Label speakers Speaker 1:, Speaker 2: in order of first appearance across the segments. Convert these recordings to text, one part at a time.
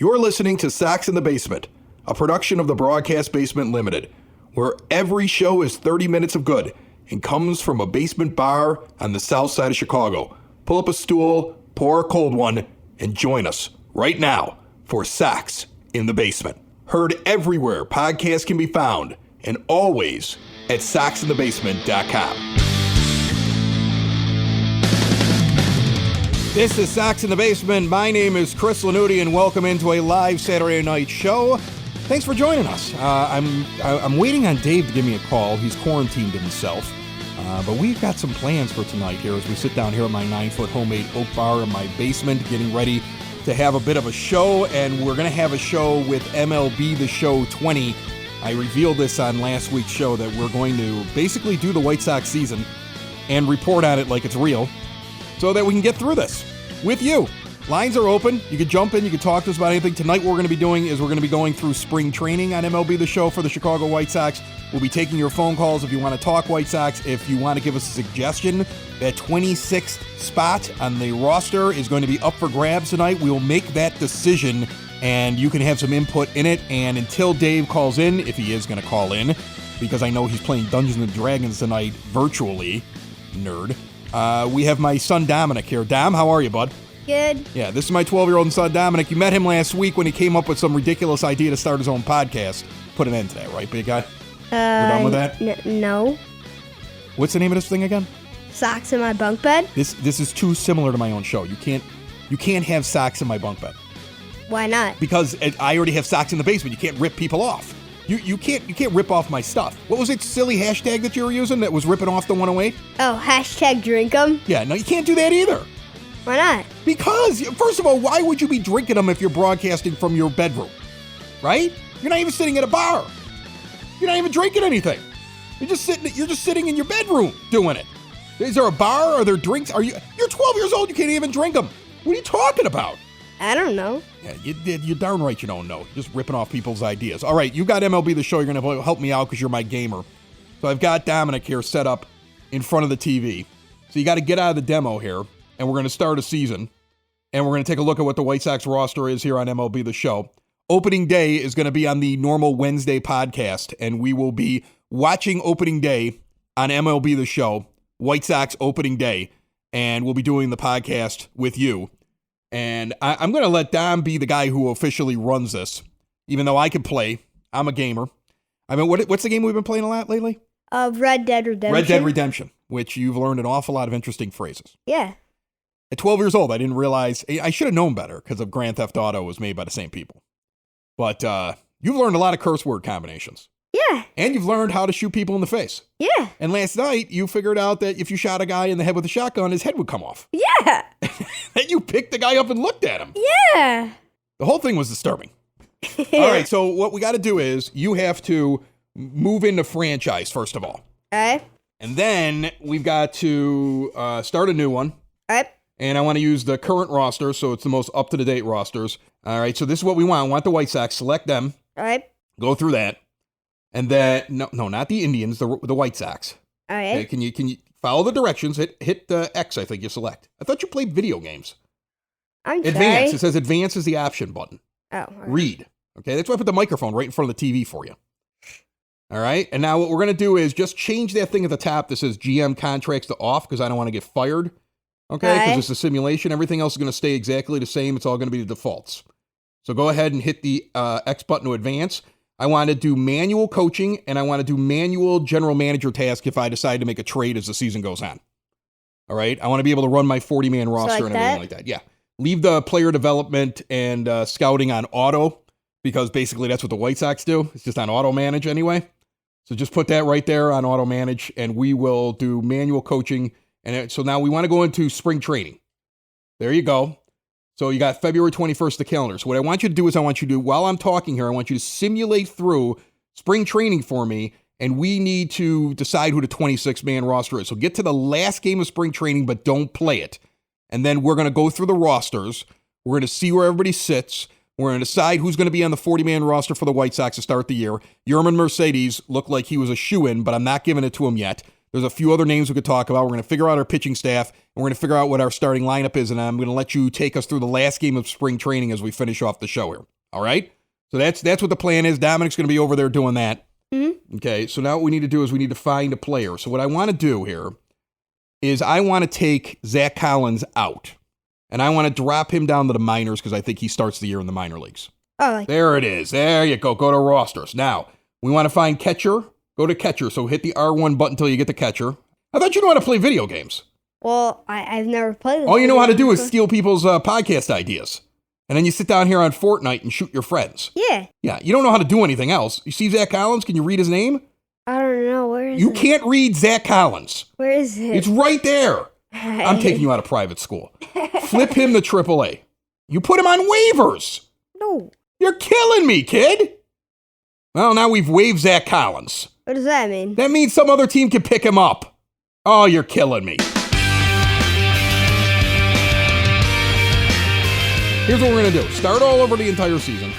Speaker 1: You're listening to Sox in the Basement, a production of the Broadcast Basement Limited, where every show is 30 minutes of good and comes from a basement bar on the south side of Chicago. Pull up a stool, pour a cold one, and join us right now for Sox in the Basement. Heard everywhere podcasts can be found, and always at soxinthebasement.com. This is Sox in the Basement. My name is Chris Lanuti, and welcome into a live Saturday night show. Thanks for joining us. I'm waiting on Dave to give me a call. He's quarantined himself. But we've got some plans for tonight here as we sit down here at my 9-foot homemade oak bar in my basement, getting ready to have a bit of a show. And we're going to have a show with MLB The Show 20. I revealed this on last week's show that we're going to basically do the White Sox season and report on it like it's real, so that we can get through this with you. Lines are open. You can jump in. You can talk to us about anything. Tonight what we're going to be doing is we're going to be going through spring training on MLB The Show for the Chicago White Sox. We'll be taking your phone calls if you want to talk White Sox. If you want to give us a suggestion, that 26th spot on the roster is going to be up for grabs tonight. We will make that decision, and you can have some input in it. And until Dave calls in, if he is going to call in, because I know he's playing Dungeons & Dragons tonight virtually, nerd. We have my son Dominic here. Dom, how are you, bud?
Speaker 2: Good.
Speaker 1: Yeah, this is my 12-year-old son Dominic. You met him last week when he came up with some ridiculous idea to start his own podcast. Put an end to that, right, big guy? You're done with that?
Speaker 2: No.
Speaker 1: What's the name of this thing again?
Speaker 2: Socks in my bunk bed?
Speaker 1: This is too similar to my own show. You can't have socks in my bunk bed.
Speaker 2: Why not?
Speaker 1: Because I already have socks in the basement. You can't rip people off. You can't rip off my stuff. What was it silly hashtag that you were using that was ripping off the 108?
Speaker 2: Oh, hashtag drink 'em?
Speaker 1: Yeah, no, you can't do that either.
Speaker 2: Why not?
Speaker 1: Because, first of all, why would you be drinking them if you're broadcasting from your bedroom? Right? You're not even sitting at a bar. You're not even drinking anything. You're just sitting in your bedroom doing it. Is there a bar? Are there drinks? You're 12 years old, you can't even drink them. What are you talking about?
Speaker 2: I don't know.
Speaker 1: Yeah, you're darn right you don't know. Just ripping off people's ideas. All right, you got MLB The Show. You're going to help me out because you're my gamer. So I've got Dominic here set up in front of the TV. So you got to get out of the demo here, and we're going to start a season. And we're going to take a look at what the White Sox roster is here on MLB The Show. Opening day is going to be on the normal Wednesday podcast, and we will be watching opening day on MLB The Show, White Sox opening day, and we'll be doing the podcast with you. And I'm going to let Dom be the guy who officially runs this, even though I can play. I'm a gamer. I mean, what's the game we've been playing a lot lately?
Speaker 2: Red Dead Redemption.
Speaker 1: Red Dead Redemption, which you've learned an awful lot of interesting phrases.
Speaker 2: Yeah.
Speaker 1: At 12 years old, I didn't realize, I should have known better because of Grand Theft Auto was made by the same people. But you've learned a lot of curse word combinations.
Speaker 2: Yeah.
Speaker 1: And you've learned how to shoot people in the face.
Speaker 2: Yeah.
Speaker 1: And last night, you figured out that if you shot a guy in the head with a shotgun, his head would come off.
Speaker 2: Yeah.
Speaker 1: Then you picked the guy up and looked at him.
Speaker 2: Yeah.
Speaker 1: The whole thing was disturbing. All right, so what we got to do is you have to move into franchise, first of all.
Speaker 2: All right.
Speaker 1: And then we've got to start a new one.
Speaker 2: All right.
Speaker 1: And I want to use the current roster, so it's the most up-to-the-date rosters. All right, so this is what we want. I want the White Sox. Select them.
Speaker 2: All right.
Speaker 1: Go through that. And then, no, not the Indians, the White Sox.
Speaker 2: All right.
Speaker 1: Okay, can you follow the directions? Hit X, I think you select. I thought you played video games.
Speaker 2: I'm
Speaker 1: Advance.
Speaker 2: sorry.
Speaker 1: It says advance is the option button.
Speaker 2: Oh. All right.
Speaker 1: Read. Okay, that's why I put the microphone right in front of the TV for you. All right, and now what we're going to do is just change that thing at the top that says GM contracts to off because I don't want to get fired. Okay, because it's a simulation. Everything else is going to stay exactly the same. It's all going to be the defaults. So go ahead and hit the X button to advance. I want to do manual coaching, and I want to do manual general manager task if I decide to make a trade as the season goes on. All right, I want to be able to run my 40-man roster and everything like that. Yeah, leave the player development and scouting on auto because basically that's what the White Sox do. It's just on auto manage anyway. So just put that right there on auto manage, and we will do manual coaching. And so now we want to go into spring training. There you go. So you got February 21st, the calendar. So what I want you to do is while I'm talking here, I want you to simulate through spring training for me, and we need to decide who the 26-man roster is. So get to the last game of spring training, but don't play it. And then we're going to go through the rosters. We're going to see where everybody sits. We're going to decide who's going to be on the 40-man roster for the White Sox to start the year. Yermin Mercedes looked like he was a shoo-in, but I'm not giving it to him yet. There's a few other names we could talk about. We're going to figure out our pitching staff, and we're going to figure out what our starting lineup is, and I'm going to let you take us through the last game of spring training as we finish off the show here. All right? So that's what the plan is. Dominic's going to be over there doing that.
Speaker 2: Mm-hmm.
Speaker 1: Okay, so now what we need to do is we need to find a player. So what I want to do here is I want to take Zach Collins out, and I want to drop him down to the minors because I think he starts the year in the minor leagues.
Speaker 2: Oh,
Speaker 1: There it is. There you go. Go to rosters. Now, we want to find catcher. Go to catcher. So hit the R1 button until you get the catcher. I thought you knew how to play video games.
Speaker 2: well, I've never played this.
Speaker 1: All you know how to do is steal people's podcast ideas. And then you sit down here on Fortnite and shoot your friends.
Speaker 2: Yeah.
Speaker 1: Yeah, you don't know how to do anything else. You see Zach Collins? Can you read his name?
Speaker 2: I don't know. Where is
Speaker 1: You
Speaker 2: it?
Speaker 1: can't read Zach Collins.
Speaker 2: Where is it?
Speaker 1: It's right there. I'm taking you out of private school. Flip him to AAA. You put him on waivers.
Speaker 2: No.
Speaker 1: You're killing me, kid. Well, now we've waived Zach Collins.
Speaker 2: What does that mean?
Speaker 1: That means some other team can pick him up. Oh, you're killing me. Here's what we're going to do. Start all over the entire season.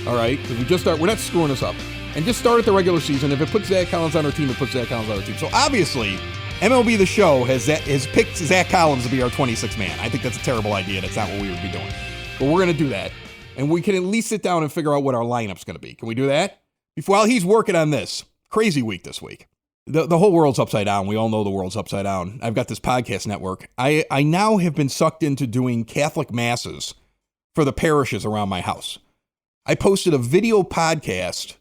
Speaker 1: All right? Because we're not screwing this up. And just start at the regular season. If it puts Zach Collins on our team, it puts Zach Collins on our team. So obviously, MLB The Show has picked Zach Collins to be our 26th man. I think that's a terrible idea. That's not what we would be doing. But we're going to do that. And we can at least sit down and figure out what our lineup's going to be. Can we do that? While he's working on this, crazy week this week. The whole world's upside down. We all know the world's upside down. I've got this podcast network. I now have been sucked into doing Catholic masses for the parishes around my house. I posted a video podcast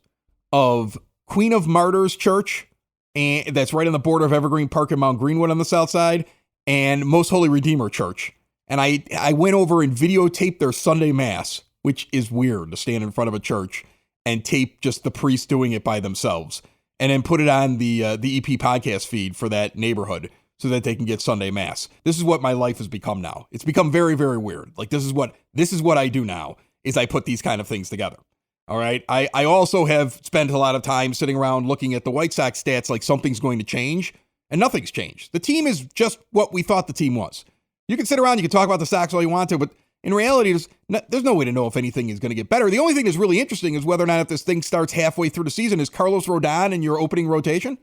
Speaker 1: of Queen of Martyrs Church, and that's right on the border of Evergreen Park and Mount Greenwood on the south side, and Most Holy Redeemer Church. And I went over and videotaped their Sunday Mass, which is weird to stand in front of a church and tape just the priests doing it by themselves, and then put it on the EP podcast feed for that neighborhood so that they can get Sunday Mass. This is what my life has become now. It's become very, very weird. Like this is what I do now, is I put these kind of things together. All right. I also have spent a lot of time sitting around looking at the White Sox stats like something's going to change, and nothing's changed. The team is just what we thought the team was. You can sit around, you can talk about the Sox all you want to, but in reality, there's no way to know if anything is going to get better. The only thing that's really interesting is whether or not if this thing starts halfway through the season, is Carlos Rodon in your opening rotation?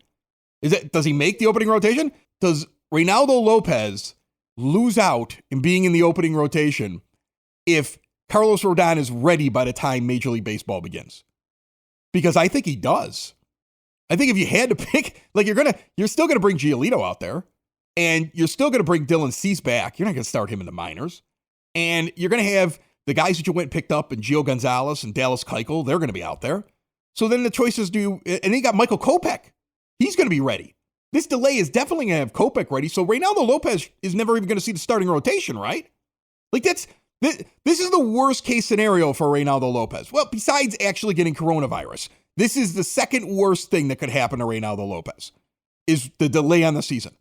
Speaker 1: Does he make the opening rotation? Does Reynaldo Lopez lose out in being in the opening rotation if Carlos Rodon is ready by the time Major League Baseball begins? Because I think he does. I think if you had to pick, like you're still going to bring Giolito out there, and you're still going to bring Dylan Cease back. You're not going to start him in the minors. And you're going to have the guys that you went and picked up, and Gio Gonzalez and Dallas Keuchel, they're going to be out there. So then the choices and then you got Michael Kopech. He's going to be ready. This delay is definitely going to have Kopech ready. So Reynaldo Lopez is never even going to see the starting rotation, right? Like this is the worst case scenario for Reynaldo Lopez. Well, besides actually getting coronavirus, this is the second worst thing that could happen to Reynaldo Lopez, is the delay on the season.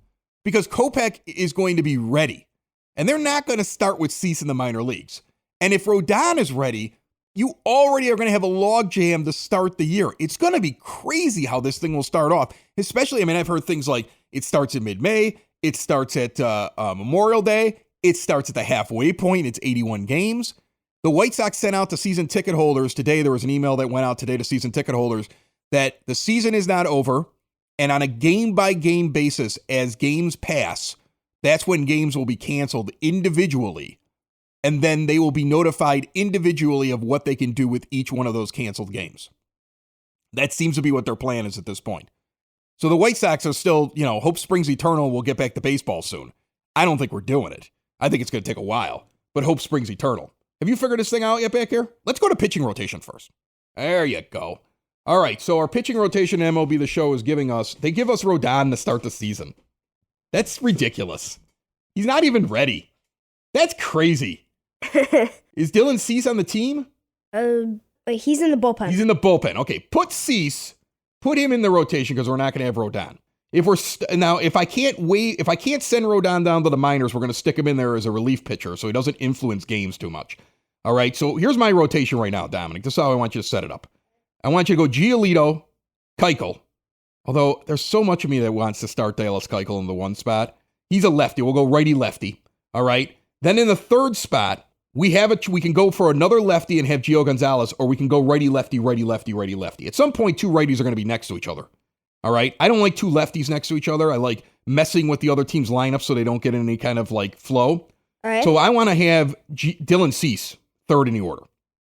Speaker 1: Because Kopech is going to be ready. And they're not going to start with Cease in the minor leagues. And if Rodon is ready, you already are going to have a log jam to start the year. It's going to be crazy how this thing will start off. Especially, I've heard things like it starts in mid-May, it starts at Memorial Day, it starts at the halfway point, it's 81 games. The White Sox sent out to season ticket holders today. There was an email that went out today to season ticket holders that the season is not over. And on a game-by-game basis, as games pass, that's when games will be canceled individually. And then they will be notified individually of what they can do with each one of those canceled games. That seems to be what their plan is at this point. So the White Sox are still, hope springs eternal, we'll get back to baseball soon. I don't think we're doing it. I think it's going to take a while, but hope springs eternal. Have you figured this thing out yet back here? Let's go to pitching rotation first. There you go. All right, so our pitching rotation MLB The Show is they give us Rodon to start the season. That's ridiculous. He's not even ready. That's crazy. Is Dylan Cease on the team?
Speaker 2: Wait, he's in the bullpen.
Speaker 1: He's in the bullpen. Okay, put him in the rotation because we're not going to have Rodon. If I can't send Rodon down to the minors, we're going to stick him in there as a relief pitcher so he doesn't influence games too much. All right, so here's my rotation right now, Dominic. This is how I want you to set it up. I want you to go Giolito, Keuchel. Although there's so much of me that wants to start Dallas Keuchel in the one spot. He's a lefty. We'll go righty-lefty. All right. Then in the third spot, we can go for another lefty and have Gio Gonzalez, or we can go righty-lefty, righty-lefty, righty-lefty. At some point, two righties are going to be next to each other. All right. I don't like two lefties next to each other. I like messing with the other team's lineup so they don't get any kind of flow.
Speaker 2: All right.
Speaker 1: So I want to have Dylan Cease third in the order.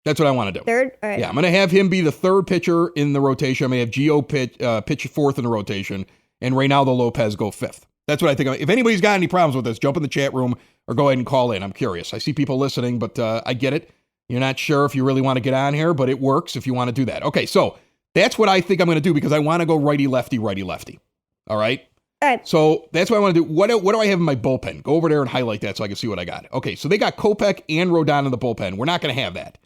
Speaker 1: That's what I want to do.
Speaker 2: Third? All right.
Speaker 1: Yeah, I'm going to have him be the third pitcher in the rotation. I'm going to have Gio pitch fourth in the rotation, and Reynaldo Lopez go fifth. That's what I think. If anybody's got any problems with this, jump in the chat room or go ahead and call in. I'm curious. I see people listening, but I get it. You're not sure if you really want to get on here, but it works if you want to do that. Okay, so that's what I think I'm going to do because I want to go righty-lefty, righty-lefty. All right?
Speaker 2: All right.
Speaker 1: So that's what I want to do. What do I have in my bullpen? Go over there and highlight that so I can see what I got. Okay, so they got Kopech and Rodon in the bullpen. We're not going to have that,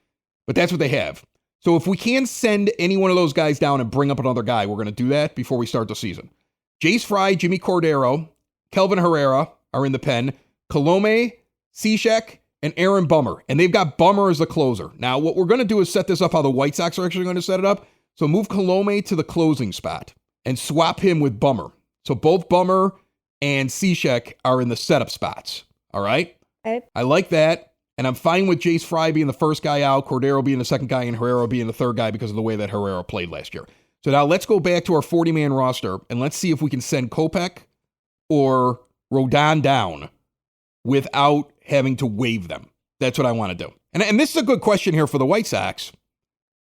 Speaker 1: but that's what they have. So if we can send any one of those guys down and bring up another guy, we're going to do that before we start the season. Jace Fry, Jimmy Cordero, Kelvin Herrera are in the pen. Colome, Cishek, and Aaron Bummer. And they've got Bummer as the closer. Now, what we're going to do is set this up how the White Sox are actually going to set it up. So move Colome to the closing spot and swap him with Bummer. So both Bummer and Cishek are in the setup spots. All right?
Speaker 2: Okay.
Speaker 1: I like that. And I'm fine with Jace Fry being the first guy out, Cordero being the second guy, and Herrera being the third guy because of the way that Herrera played last year. So now let's go back to our 40-man roster, and let's see if we can send Kopech or Rodon down without having to waive them. That's what I want to do. And this is a good question here for the White Sox,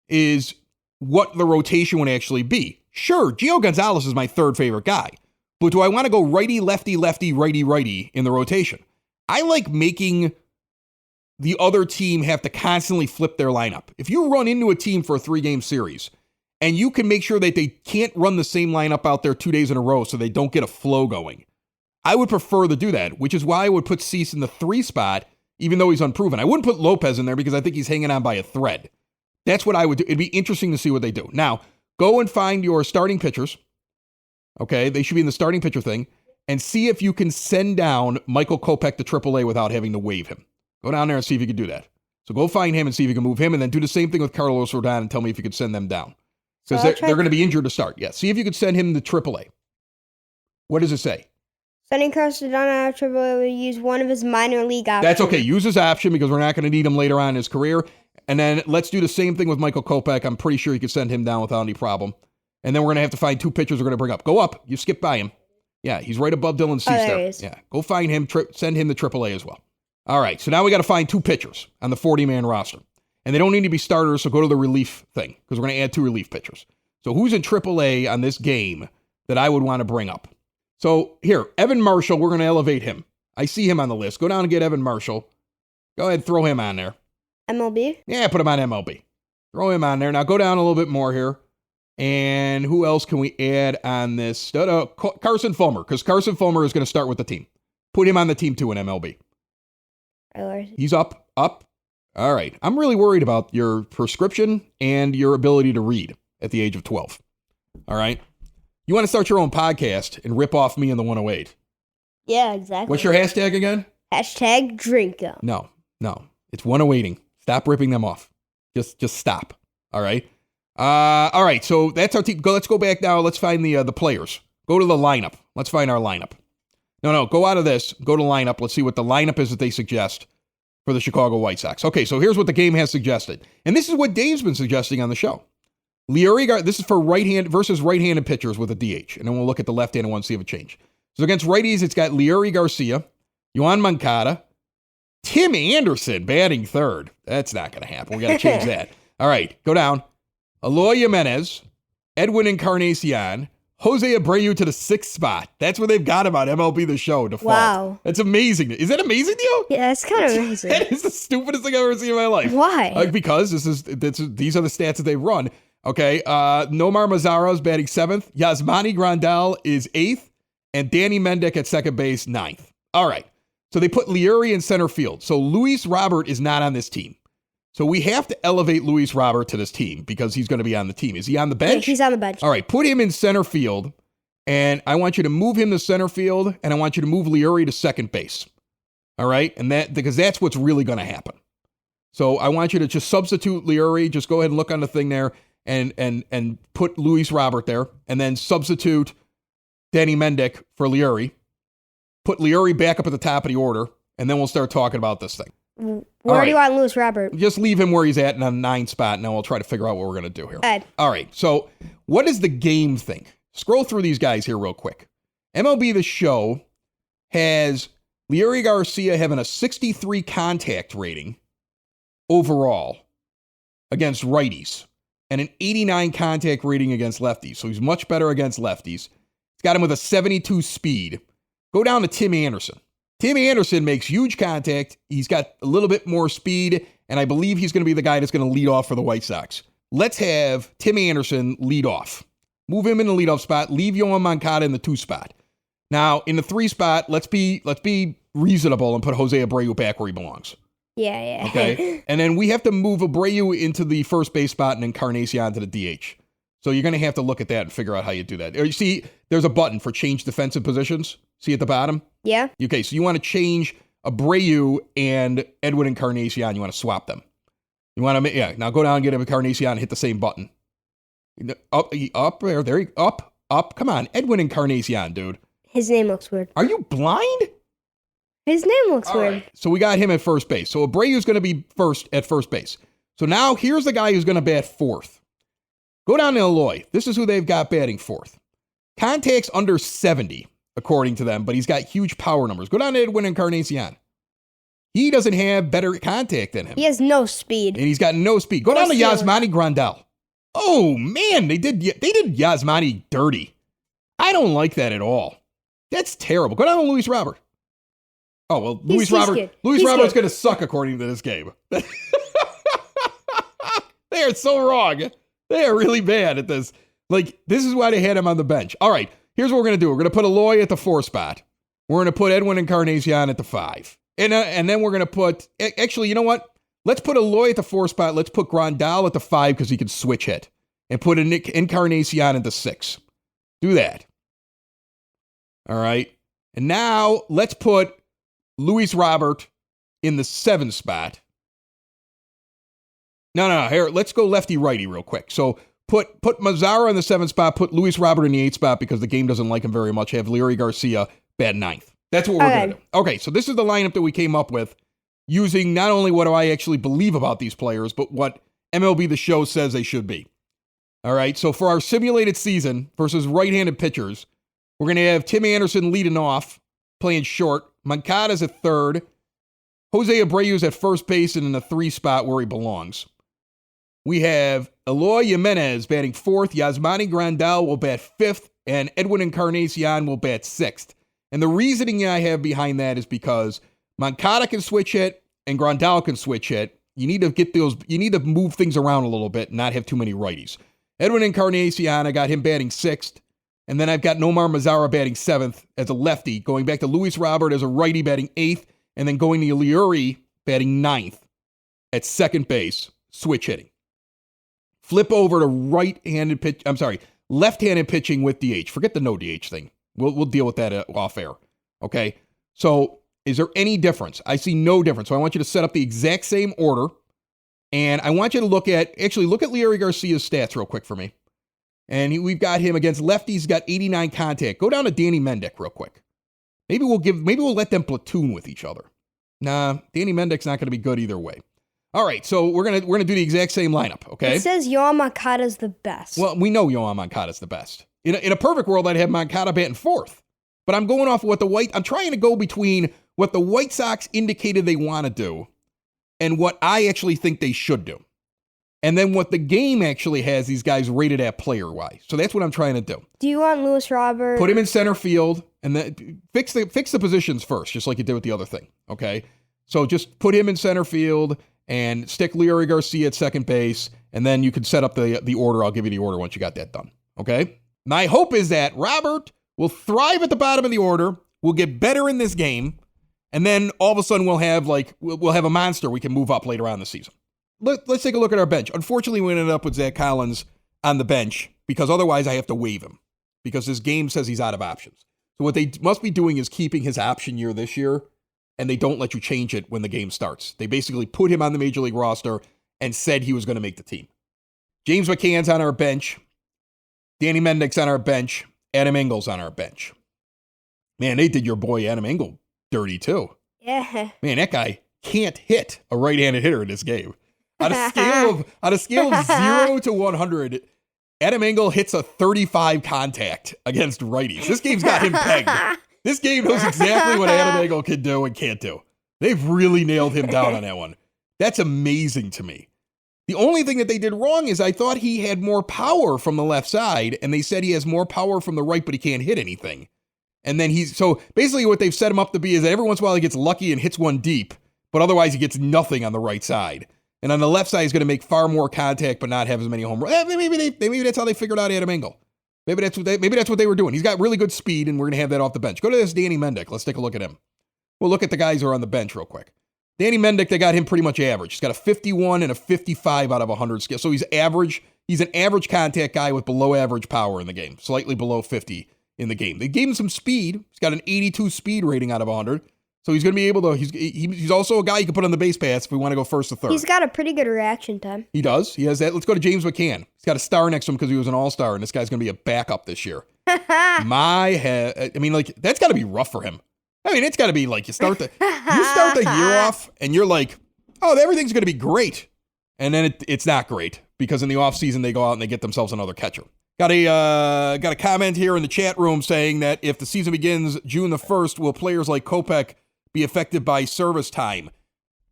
Speaker 1: is what the rotation would actually be. Sure, Gio Gonzalez is my third favorite guy, but do I want to go righty, lefty, lefty, righty, righty in the rotation? I like making the other team have to constantly flip their lineup. If you run into a team for a 3-game series and you can make sure that they can't run the same lineup out there 2 days in a row so they don't get a flow going, I would prefer to do that, which is why I would put Cease in the 3 spot, even though he's unproven. I wouldn't put Lopez in there because I think he's hanging on by a thread. That's what I would do. It'd be interesting to see what they do. Now, go and find your starting pitchers. Okay, they should be in the starting pitcher thing, and see if you can send down Michael Kopech to AAA without having to waive him. Go down there and see if you can do that. So go find him and see if you can move him, and then do the same thing with Carlos Rodon and tell me if you could send them down. Because they're going to be injured to start. Yeah, see if you could send him to AAA. What does it say?
Speaker 2: Sending Carlos Rodon out of AAA will use one of his minor league options.
Speaker 1: That's okay. Use his option because we're not going to need him later on in his career. And then let's do the same thing with Michael Kopech. I'm pretty sure you could send him down without any problem. And then we're going to have to find 2 pitchers we're going to bring up. Go up. You skip by him. Yeah, he's right above Dylan Cease
Speaker 2: there.
Speaker 1: He is. Yeah, go find him. Send him to AAA as well. All right, so now we got to find 2 pitchers on the 40-man roster. And they don't need to be starters, so go to the relief thing because we're going to add 2 relief pitchers. So who's in AAA on this game that I would want to bring up? So here, Evan Marshall, we're going to elevate him. I see him on the list. Go down and get Evan Marshall. Go ahead, throw him on there.
Speaker 2: MLB?
Speaker 1: Yeah, put him on MLB. Throw him on there. Now go down a little bit more here. And who else can we add on this? Carson Fulmer, because Carson Fulmer is going to start with the team. Put him on the team too in MLB. He's up. All right. I'm really worried about your prescription and your ability to read at the age of 12. All right. You want to start your own podcast and rip off me in the 108.
Speaker 2: Yeah, exactly.
Speaker 1: What's your hashtag again?
Speaker 2: Hashtag Drinko.
Speaker 1: No. It's 108ing. Stop ripping them off. Just stop. All right. All right. So that's our team. Let's go back now. Let's find the players. Go to the lineup. Let's find our lineup. No. Go out of this. Go to lineup. Let's see what the lineup is that they suggest for the Chicago White Sox. Okay. So here's what the game has suggested. And this is what Dave's been suggesting on the show. This is for right-handed pitchers with a DH. And then we'll look at the left-handed one, see if it changed. So against righties, it's got Leury Garcia, Yoan Moncada, Tim Anderson batting third. That's not going to happen. We got to change that. All right, go down. Eloy Jimenez, Edwin Encarnacion, Jose Abreu to the 6th spot. That's where they've got him on MLB The Show default.
Speaker 2: Wow.
Speaker 1: That's amazing. Is that amazing to you?
Speaker 2: Yeah, it's kind of amazing.
Speaker 1: That is the stupidest thing I've ever seen in my life.
Speaker 2: Why?
Speaker 1: Because these are the stats that they've run. Okay, Nomar Mazara is batting 7th. Yasmani Grandal is 8th. And Danny Mendick at second base, 9th. All right. So they put Leury in center field. So Luis Robert is not on this team. So we have to elevate Luis Robert to this team because he's going to be on the team. Is he on the bench?
Speaker 2: Yeah, he's on the bench.
Speaker 1: All right. Put him in center field. And I want you to move him to center field. And I want you to move Leury to second base. All right. And because that's what's really going to happen. So I want you to just substitute Leury. Just go ahead and look on the thing there and put Luis Robert there. And then substitute Danny Mendick for Leury. Put Leury back up at the top of the order, and then we'll start talking about this thing.
Speaker 2: Where do you want Luis Robert?
Speaker 1: Just leave him where he's at in a 9 spot, and then we'll try to figure out what we're going to do here. All right, so what does the game think? Scroll through these guys here real quick. MLB The Show has Leury Garcia having a 63 contact rating overall against righties and an 89 contact rating against lefties. So he's much better against lefties. He's got him with a 72 speed. Go down to Tim Anderson. Tim Anderson makes huge contact. He's got a little bit more speed, and I believe he's going to be the guy that's going to lead off for the White Sox. Let's have Tim Anderson lead off. Move him in the leadoff spot. Leave Yoan Moncada in the 2 spot. Now, in the 3 spot, let's be reasonable and put Jose Abreu back where he belongs.
Speaker 2: Yeah.
Speaker 1: Okay. And then we have to move Abreu into the first base spot and Encarnacion to the DH. So you're going to have to look at that and figure out how you do that. Or you see, there's a button for change defensive positions. See at the bottom?
Speaker 2: Yeah.
Speaker 1: Okay, so you want to change Abreu and Edwin Encarnacion. You want to swap them. You want to, now go down and get Encarnacion and hit the same button. Up. Come on, Edwin Encarnacion, dude.
Speaker 2: His name looks weird.
Speaker 1: Are you blind?
Speaker 2: His name looks weird.
Speaker 1: Right. So we got him at first base. So Abreu's going to be first at first base. So now here's the guy who's going to bat fourth. Go down to Eloy. This is who they've got batting fourth. Contact's under 70, according to them, but he's got huge power numbers. Go down to Edwin Encarnacion. He doesn't have better contact than him.
Speaker 2: He has no speed.
Speaker 1: And he's got no speed. Go down to Yasmani Grandal. Oh, man, they did Yasmani dirty. I don't like that at all. That's terrible. Go down to Luis Robert. Oh, well, Luis Robert's going to suck according to this game. They are so wrong. They are really bad at this. Like, this is why they had him on the bench. All right, here's what we're going to do. We're going to put Eloy at the 4 spot. We're going to put Edwin Encarnacion at the 5. And then we're going to put, actually, you know what? Let's put Eloy at the 4 spot. Let's put Grandal at the 5 because he can switch hit. And put Encarnacion at the 6. Do that. All right. And now let's put Luis Robert in the 7 spot. No. Here, let's go lefty-righty real quick. So put Mazara in the 7 spot, put Luis Robert in the 8 spot because the game doesn't like him very much. Have Leury Garcia bat 9th. That's what we're going to do. Okay, so this is the lineup that we came up with using not only what do I actually believe about these players, but what MLB The Show says they should be. All right, so for our simulated season versus right-handed pitchers, we're going to have Tim Anderson leading off, playing short. Moncada's at third. Jose Abreu's at first base and in the 3 spot where he belongs. We have Eloy Jimenez batting 4th. Yasmani Grandal will bat 5th. And Edwin Encarnacion will bat 6th. And the reasoning I have behind that is because Moncada can switch hit and Grandal can switch hit. You need to move things around a little bit and not have too many righties. Edwin Encarnacion, I got him batting 6th. And then I've got Nomar Mazara batting 7th as a lefty, going back to Luis Robert as a righty batting 8th, and then going to Leury batting 9th at second base, switch hitting. Flip over to left-handed pitching with DH. Forget the no DH thing. We'll deal with that off air. Okay? So is there any difference? I see no difference. So I want you to set up the exact same order, and I want you to look at Leury Garcia's stats real quick for me. And we've got him against lefties. He's got 89 contact. Go down to Danny Mendick real quick. Maybe we'll let them platoon with each other. Nah, Danny Mendick's not going to be good either way. All right, so we're gonna do the exact same lineup. Okay.
Speaker 2: It says Yoan Moncada's the best.
Speaker 1: Well, we know Yoan Moncada's the best. In a perfect world, I'd have Moncada batting 4th. But I'm going off of I'm trying to go between what the White Sox indicated they want to do and what I actually think they should do. And then what the game actually has these guys rated at player-wise. So that's what I'm trying to do.
Speaker 2: Do you want Luis Robert?
Speaker 1: Put him in center field and then fix the positions first, just like you did with the other thing. Okay? So just put him in center field and stick Leury Garcia at second base, and then you can set up the order. I'll give you the order once you got that done. Okay? My hope is that Robert will thrive at the bottom of the order, will get better in this game, and then all of a sudden we'll have a monster we can move up later on in the season. Let's take a look at our bench. Unfortunately, we ended up with Zach Collins on the bench because otherwise I have to waive him because his game says he's out of options. So what they must be doing is keeping his option year this year, and they don't let you change it when the game starts. They basically put him on the Major League roster and said he was going to make the team. James McCann's on our bench. Danny Mendick's on our bench. Adam Engel's on our bench. Man, they did your boy Adam Engel dirty too.
Speaker 2: Yeah.
Speaker 1: Man, that guy can't hit a right-handed hitter in this game. On a scale of 0 to 100, Adam Engel hits a 35 contact against righties. This game's got him pegged. This game knows exactly what Adam Engel can do and can't do. They've really nailed him down on that one. That's amazing to me. The only thing that they did wrong is I thought he had more power from the left side, and they said he has more power from the right, but he can't hit anything. And then so basically what they've set him up to be is that every once in a while he gets lucky and hits one deep, but otherwise he gets nothing on the right side. And on the left side, he's going to make far more contact, but not have as many home runs. Maybe that's how they figured out Adam Engel. Maybe that's what they were doing. He's got really good speed, and we're going to have that off the bench. Go to this Danny Mendick. Let's take a look at him. We'll look at the guys who are on the bench real quick. Danny Mendick, they got him pretty much average. He's got a 51 and a 55 out of 100 scale. So he's average. He's an average contact guy with below average power in the game, slightly below 50 in the game. They gave him some speed. He's got an 82 speed rating out of 100. So he's going to be able to, he's also a guy you can put on the base pass if we want to go first to third.
Speaker 2: He's got a pretty good reaction time.
Speaker 1: He does. He has that. Let's go to James McCann. He's got a star next to him because he was an all-star, and this guy's going to be a backup this year. That's got to be rough for him. I mean, it's got to be like you start the year off and you're like, oh, everything's going to be great. And then it's not great because in the offseason they go out and they get themselves another catcher. Got a comment here in the chat room saying that if the season begins June the 1st, will players like Kopech be affected by service time?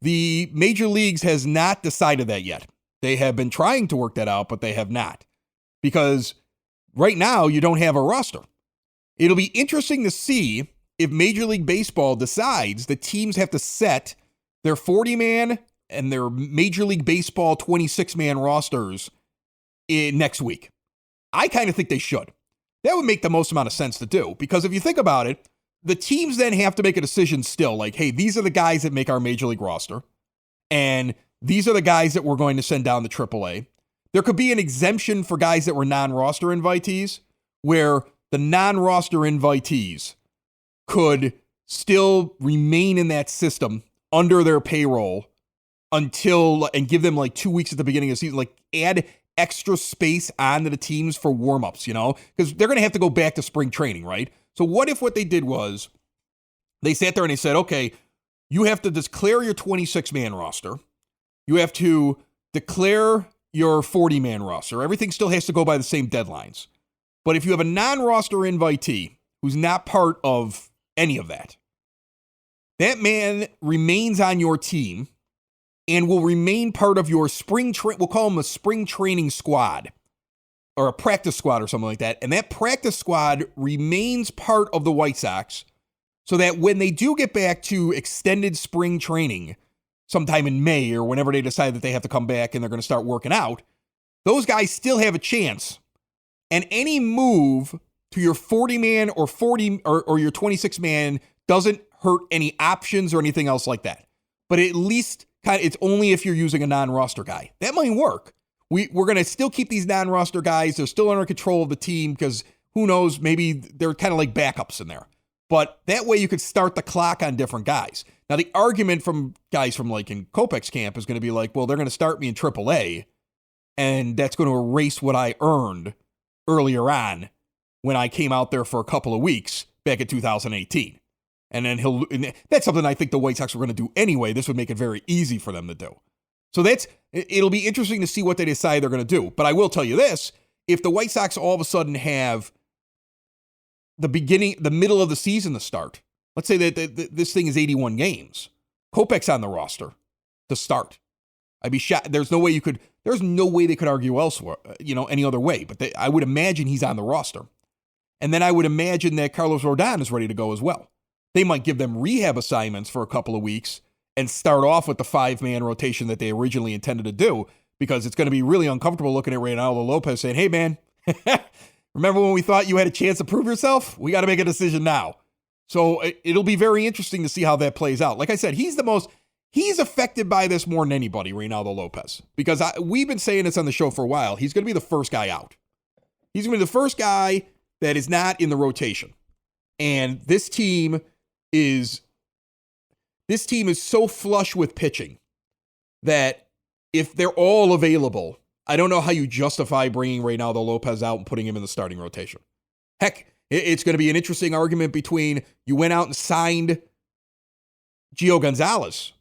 Speaker 1: The major leagues has not decided that yet. They have been trying to work that out, but they have not. Because right now you don't have a roster. It'll be interesting to see if Major League Baseball decides the teams have to set their 40-man and their Major League Baseball 26-man rosters next week. I kind of think they should. That would make the most amount of sense to do, because if you think about it, the teams then have to make a decision still, like, hey, these are the guys that make our Major League roster, and these are the guys that we're going to send down to AAA. There could be an exemption for guys that were non-roster invitees, where the non-roster invitees could still remain in that system under their payroll and give them like 2 weeks at the beginning of the season, like add extra space onto the teams for warmups, because they're going to have to go back to spring training, right? So what if what they did was they sat there and they said, okay, you have to declare your 26-man roster. You have to declare your 40-man roster. Everything still has to go by the same deadlines. But if you have a non-roster invitee who's not part of any of that, that man remains on your team and will remain part of your we'll call him a spring training squad or a practice squad or something like that. And that practice squad remains part of the White Sox so that when they do get back to extended spring training sometime in May or whenever they decide that they have to come back and they're going to start working out, those guys still have a chance. And any move to your 40-man or your 26-man doesn't hurt any options or anything else like that. But at least it's only if you're using a non-roster guy. That might work. We're going to still keep these non-roster guys. They're still under control of the team because who knows, maybe they're kind of like backups in there. But that way you could start the clock on different guys. Now, the argument from guys from like in Kopech's camp is going to be like, well, they're going to start me in AAA, and that's going to erase what I earned earlier on when I came out there for a couple of weeks back in 2018. And then that's something I think the White Sox were going to do anyway. This would make it very easy for them to do. So it'll be interesting to see what they decide they're going to do. But I will tell you this, if the White Sox all of a sudden have the middle of the season to start, let's say that this thing is 81 games, Kopech's on the roster to start. I'd be shocked. There's no way they could argue elsewhere, any other way. But I would imagine he's on the roster. And then I would imagine that Carlos Rodon is ready to go as well. They might give them rehab assignments for a couple of weeks and start off with the 5-man rotation that they originally intended to do, because it's going to be really uncomfortable looking at Reynaldo Lopez saying, hey, man, remember when we thought you had a chance to prove yourself? We got to make a decision now. So it'll be very interesting to see how that plays out. Like I said, he's affected by this more than anybody, Reynaldo Lopez, because we've been saying this on the show for a while. He's going to be the first guy out. He's going to be the first guy that is not in the rotation. And this team is so flush with pitching that if they're all available, I don't know how you justify bringing Reynaldo Lopez out and putting him in the starting rotation. Heck, it's going to be an interesting argument between you went out and signed Gio Gonzalez,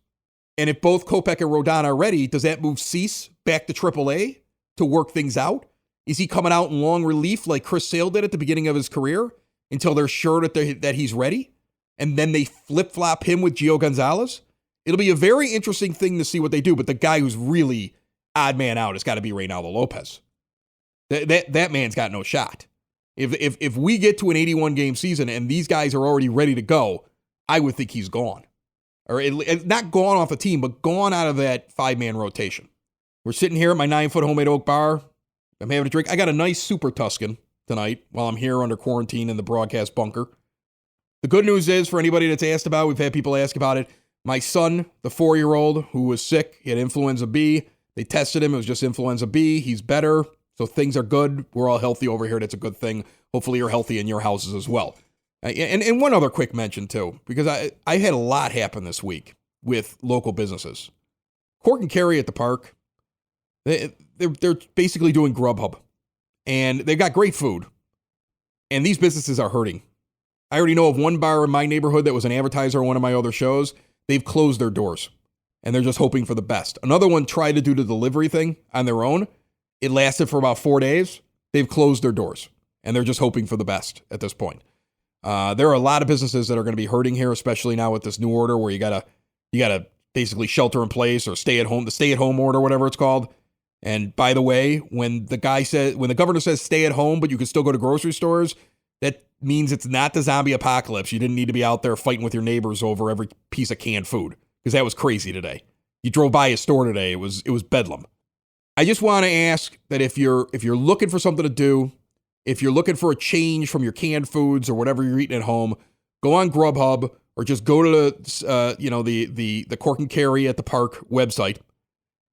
Speaker 1: and if both Kopech and Rodon are ready, does that move Cease back to AAA to work things out? Is he coming out in long relief like Chris Sale did at the beginning of his career until they're sure that he's ready? And then they flip-flop him with Gio Gonzalez? It'll be a very interesting thing to see what they do, but the guy who's really odd man out has got to be Reynaldo Lopez. That man's got no shot. If we get to an 81 game season and these guys are already ready to go, I would think he's gone. Or not gone off the team, but gone out of that 5-man rotation. We're sitting here at my 9-foot homemade oak bar. I'm having a drink. I got a nice Super Tuscan tonight while I'm here under quarantine in the broadcast bunker. The good news is, for anybody that's asked about, we've had people ask about it. My son, the 4-year-old who was sick, he had influenza B. They tested him. It was just influenza B. He's better. So things are good. We're all healthy over here. That's a good thing. Hopefully you're healthy in your houses as well. And one other quick mention too, because I had a lot happen this week with local businesses. Cork and Kerry at the park, they're basically doing Grubhub. And they've got great food. And these businesses are hurting. I already know of one bar in my neighborhood that was an advertiser on one of my other shows. They've closed their doors. And they're just hoping for the best. Another one tried to do the delivery thing on their own. It lasted for about 4 days. They've closed their doors. And they're just hoping for the best at this point. There are a lot of businesses that are going to be hurting here, especially now with this new order where you gotta basically shelter in place or stay at home, the stay-at-home order, whatever it's called. And by the way, when the governor says stay at home, but you can still go to grocery stores, that means it's not the zombie apocalypse. You didn't need to be out there fighting with your neighbors over every piece of canned food, because that was crazy today. You drove by a store today, it was bedlam. I just want to ask that if you're looking for something to do, if you're looking for a change from your canned foods or whatever you're eating at home, go on Grubhub or just go to the Cork and Kerry at the Park website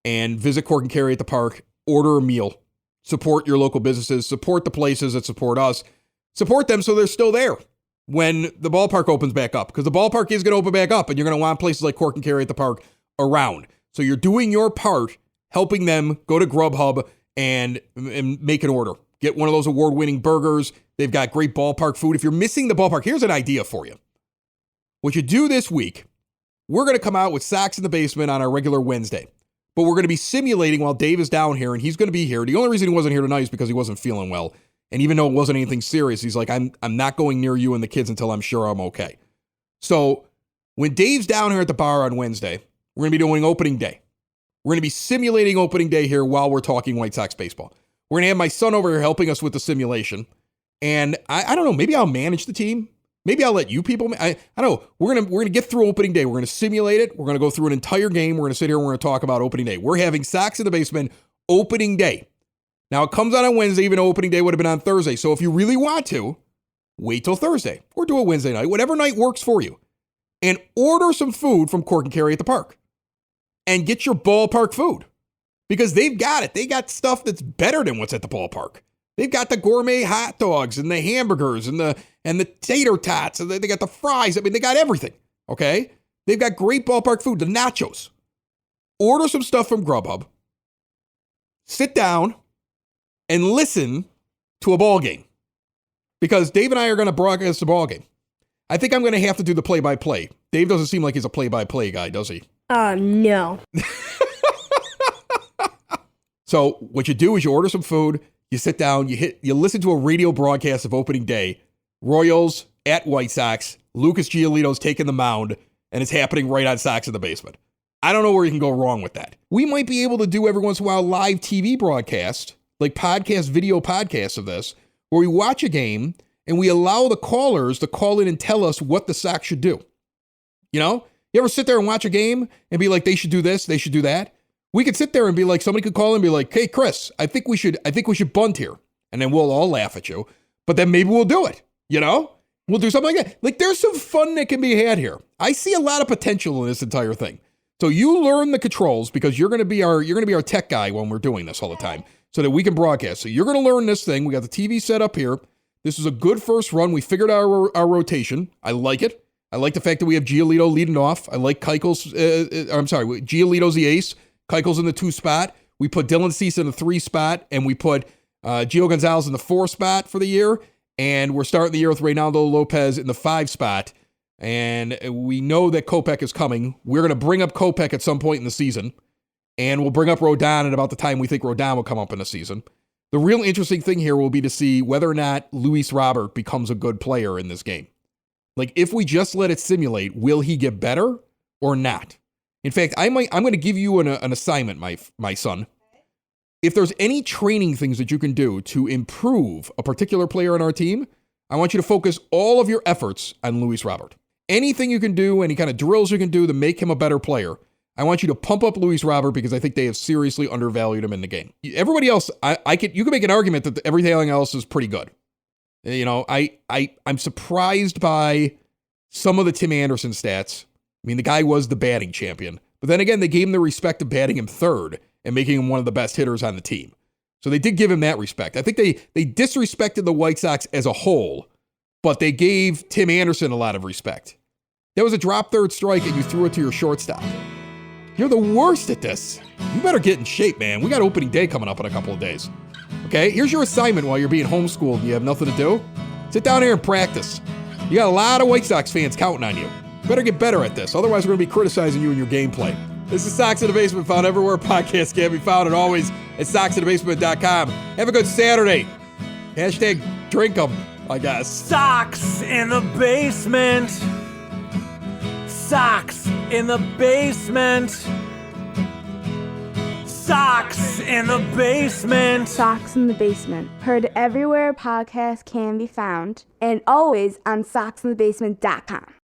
Speaker 1: and visit Cork and Kerry at the Park, order a meal, support your local businesses, support the places that support us, support them so they're still there when the ballpark opens back up, because the ballpark is going to open back up and you're going to want places like Cork and Kerry at the Park around. So you're doing your part, helping them go to Grubhub and make an order. Get one of those award-winning burgers. They've got great ballpark food. If you're missing the ballpark, here's an idea for you. What you do this week, we're going to come out with Sox in the Basement on our regular Wednesday. But we're going to be simulating while Dave is down here, and he's going to be here. The only reason he wasn't here tonight is because he wasn't feeling well. And even though it wasn't anything serious, he's like, I'm not going near you and the kids until I'm sure I'm okay. So when Dave's down here at the bar on Wednesday, we're going to be doing opening day. We're going to be simulating opening day here while we're talking White Sox baseball. We're going to have my son over here helping us with the simulation. And I don't know, maybe I'll manage the team. Maybe I'll let you people, I don't know. We're going to get through opening day. We're going to simulate it. We're going to go through an entire game. We're going to sit here and we're going to talk about opening day. We're having Sox in the Basement opening day. Now it comes out on Wednesday, even though opening day would have been on Thursday. So if you really want to, wait till Thursday or do it Wednesday night, whatever night works for you, and order some food from Cork and Kerry at the Park and get your ballpark food, because they've got it. They got stuff that's better than what's at the ballpark. They've got the gourmet hot dogs and the hamburgers and the tater tots, and they got the fries. I mean, they got everything, okay? They've got great ballpark food, the nachos. Order some stuff from Grubhub. Sit down and listen to a ball game, because Dave and I are going to broadcast the ball game. I think I'm going to have to do the play-by-play. Dave doesn't seem like he's a play-by-play guy, does he?
Speaker 2: No.
Speaker 1: So what you do is you order some food, you sit down, you listen to a radio broadcast of opening day, Royals at White Sox, Lucas Giolito's taking the mound, and it's happening right on Sox in the Basement. I don't know where you can go wrong with that. We might be able to do every once in a while live TV broadcast, like video podcasts of this, where we watch a game and we allow the callers to call in and tell us what the Sox should do. You know, you ever sit there and watch a game and be like, they should do this, they should do that? We could sit there and be like, somebody could call in and be like, hey, Chris, I think we should bunt here. And then we'll all laugh at you, but then maybe we'll do it. You know, we'll do something like that. Like, there's some fun that can be had here. I see a lot of potential in this entire thing. So you learn the controls, because you're going to be our tech guy when we're doing this all the time, so that we can broadcast. So you're going to learn this thing. We got the TV set up here. This is a good first run. We figured out our rotation. I like it. I like the fact that we have Giolito leading off. I like Giolito's the ace. Keuchel's in the 2 spot. We put Dylan Cease in the 3 spot, and we put Gio Gonzalez in the 4 spot for the year. And we're starting the year with Reynaldo Lopez in the 5 spot. And we know that Kopech is coming. We're going to bring up Kopech at some point in the season. And we'll bring up Rodon at about the time we think Rodon will come up in the season. The real interesting thing here will be to see whether or not Luis Robert becomes a good player in this game. Like, if we just let it simulate, will he get better or not? In fact, I'm going to give you an assignment, my son. if there's any training things that you can do to improve a particular player on our team, I want you to focus all of your efforts on Luis Robert. Anything you can do, any kind of drills you can do to make him a better player, I want you to pump up Luis Robert because I think they have seriously undervalued him in the game. Everybody else, you can make an argument that everything else is pretty good. You know, I'm surprised by some of the Tim Anderson stats. I mean, the guy was the batting champion, but then again, they gave him the respect of batting him third and making him one of the best hitters on the team. So they did give him that respect. I think they disrespected the White Sox as a whole, but they gave Tim Anderson a lot of respect. That was a drop third strike and you threw it to your shortstop. You're the worst at this. You better get in shape, man. We got opening day coming up in a couple of days. Okay, here's your assignment while you're being homeschooled and you have nothing to do. Sit down here and practice. You got a lot of White Sox fans counting on you. You better get better at this. Otherwise, we're going to be criticizing you and your gameplay. This is Sox in the Basement, found everywhere podcasts can be found, and always at soxinthebasement.com. Have a good Saturday. Hashtag drink 'em, I guess.
Speaker 3: Sox in the basement. Sox in the basement. Sox in the basement.
Speaker 4: Sox in the Basement. Heard everywhere podcasts can be found, and always on soxinthebasement.com.